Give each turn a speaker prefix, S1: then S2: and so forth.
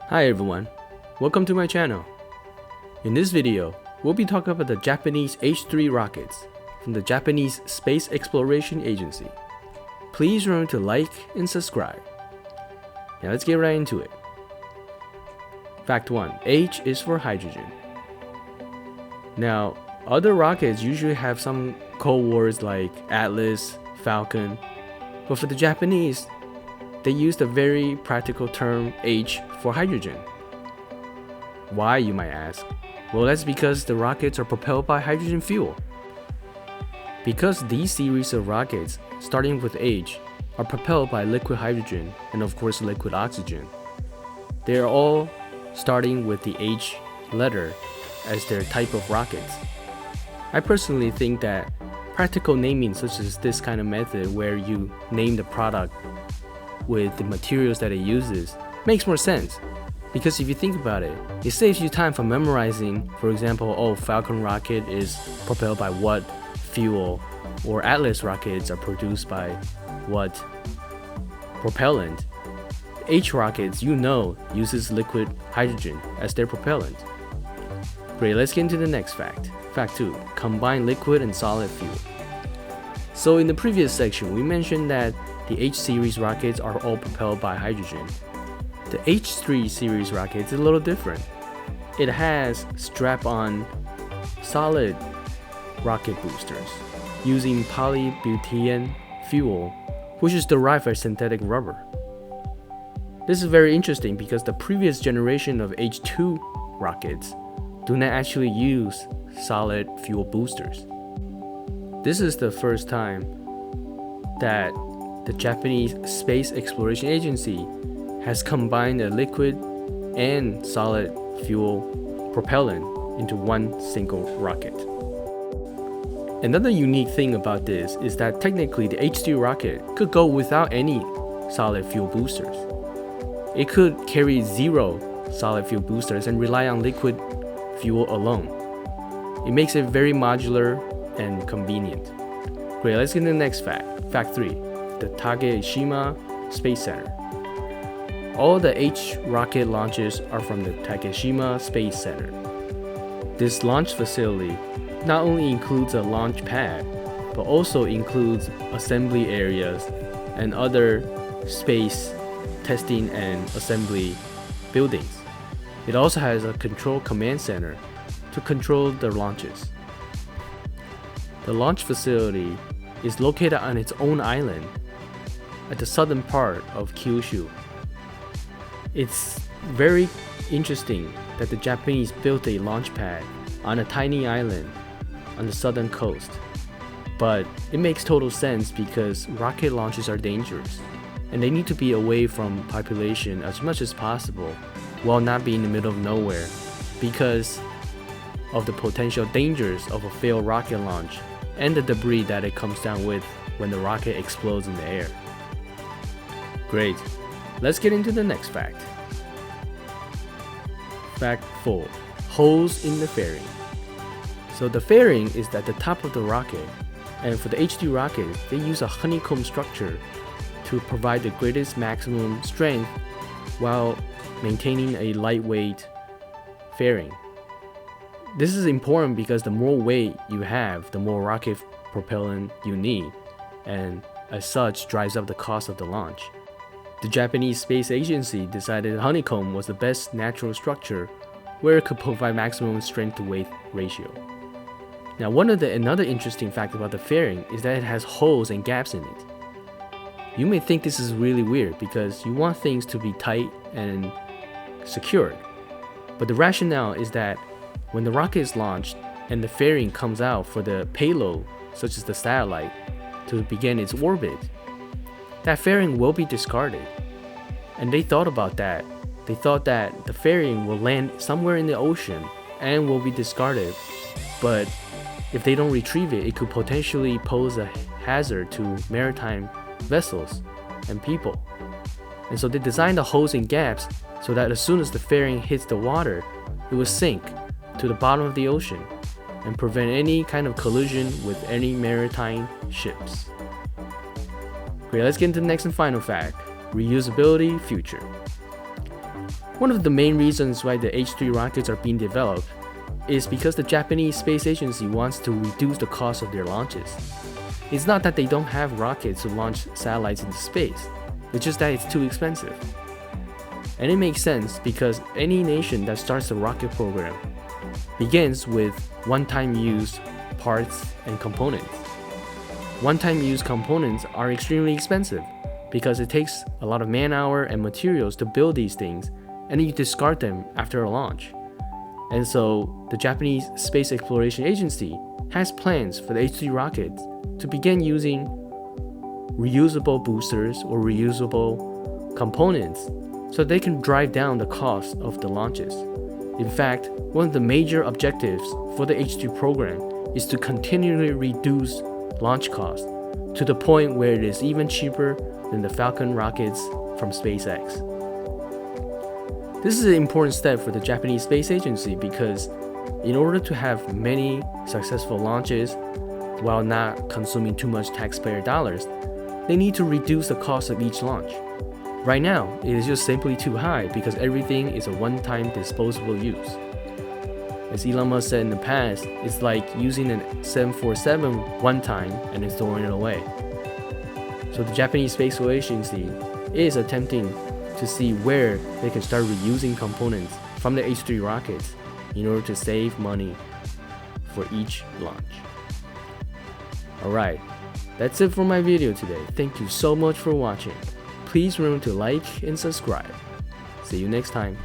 S1: Hi everyone, welcome to my channel. In this video, we'll be talking about the Japanese H-3 rockets from the Japanese Space Exploration Agency. Please remember to like and subscribe. Now let's get right into it. Fact 1. H is for hydrogen. Now, other rockets usually have some code words like Atlas, Falcon, but for the Japanese, they used a very practical term H for hydrogen. Why, you might ask? Well, that's because the rockets are propelled by hydrogen fuel. Because these series of rockets, starting with H, are propelled by liquid hydrogen and of course liquid oxygen, they are all starting with the H letter as their type of rockets. I personally think that practical naming such as this kind of method where you name the product with the materials that it uses makes more sense, because if you think about it, it saves you time from memorizing, for example, Falcon rocket is propelled by what fuel, or Atlas rockets are produced by what propellant. H rockets, uses liquid hydrogen as their propellant. Great, let's get into the next fact. Fact 2. Combine liquid and solid fuel. So in the previous section, we mentioned that the H-series rockets are all propelled by hydrogen. The H-3 series rocket is a little different. It has strap-on solid rocket boosters using polybutene fuel, which is derived from synthetic rubber. This is very interesting because the previous generation of H-2 rockets do not actually use solid fuel boosters. This is the first time that the Japanese Space Exploration Agency has combined a liquid and solid fuel propellant into one single rocket. Another unique thing about this is that technically the H-3 rocket could go without any solid fuel boosters. It could carry 0 solid fuel boosters and rely on liquid fuel alone. It makes it very modular and convenient. Great, let's get to the next fact. Fact 3. The Takeshima Space Center. All the H rocket launches are from the Takeshima Space Center. This launch facility not only includes a launch pad, but also includes assembly areas and other space testing and assembly buildings. It also has a control command center to control the launches. The launch facility is located on its own island at the southern part of Kyushu. It's very interesting that the Japanese built a launch pad on a tiny island on the southern coast. But it makes total sense because rocket launches are dangerous and they need to be away from population as much as possible while not being in the middle of nowhere because of the potential dangers of a failed rocket launch and the debris that it comes down with when the rocket explodes in the air. Great, let's get into the next fact. Fact 4. Holes in the fairing. So the fairing is at the top of the rocket, and for the H-2 rocket, they use a honeycomb structure to provide the greatest maximum strength while maintaining a lightweight fairing. This is important because the more weight you have, the more rocket propellant you need, and as such drives up the cost of the launch. The Japanese Space Agency decided honeycomb was the best natural structure where it could provide maximum strength to weight ratio. Now, another interesting fact about the fairing is that it has holes and gaps in it. You may think this is really weird because you want things to be tight and secured, but the rationale is that when the rocket is launched and the fairing comes out for the payload, such as the satellite, to begin its orbit, that fairing will be discarded. And they thought about that. They thought that the fairing will land somewhere in the ocean and will be discarded, but if they don't retrieve it, it could potentially pose a hazard to maritime vessels and people. And so they designed the holes and gaps so that as soon as the fairing hits the water, it will sink to the bottom of the ocean and prevent any kind of collision with any maritime ships. Great, let's get into the next and final fact. Reusability future. One of the main reasons why the H3 rockets are being developed is because the Japanese Space Agency wants to reduce the cost of their launches. It's not that they don't have rockets to launch satellites into space, it's just that it's too expensive. And it makes sense because any nation that starts a rocket program begins with one-time use parts and components. One-time use components are extremely expensive because it takes a lot of man-hour and materials to build these things, and then you discard them after a launch. And so the Japanese Space Exploration Agency has plans for the H3 rockets to begin using reusable boosters or reusable components so they can drive down the cost of the launches. In fact, one of the major objectives for the H2 program is to continually reduce launch costs to the point where it is even cheaper than the Falcon rockets from SpaceX. This is an important step for the Japanese Space Agency because in order to have many successful launches while not consuming too much taxpayer dollars, they need to reduce the cost of each launch. Right now, it is just simply too high because everything is a one-time disposable use. As Elon Musk said in the past, it's like using a 747 one time and then throwing it away. So the Japanese Space Agency is attempting to see where they can start reusing components from the H3 rockets in order to save money for each launch. Alright, that's it for my video today. Thank you so much for watching. Please remember to like and subscribe. See you next time.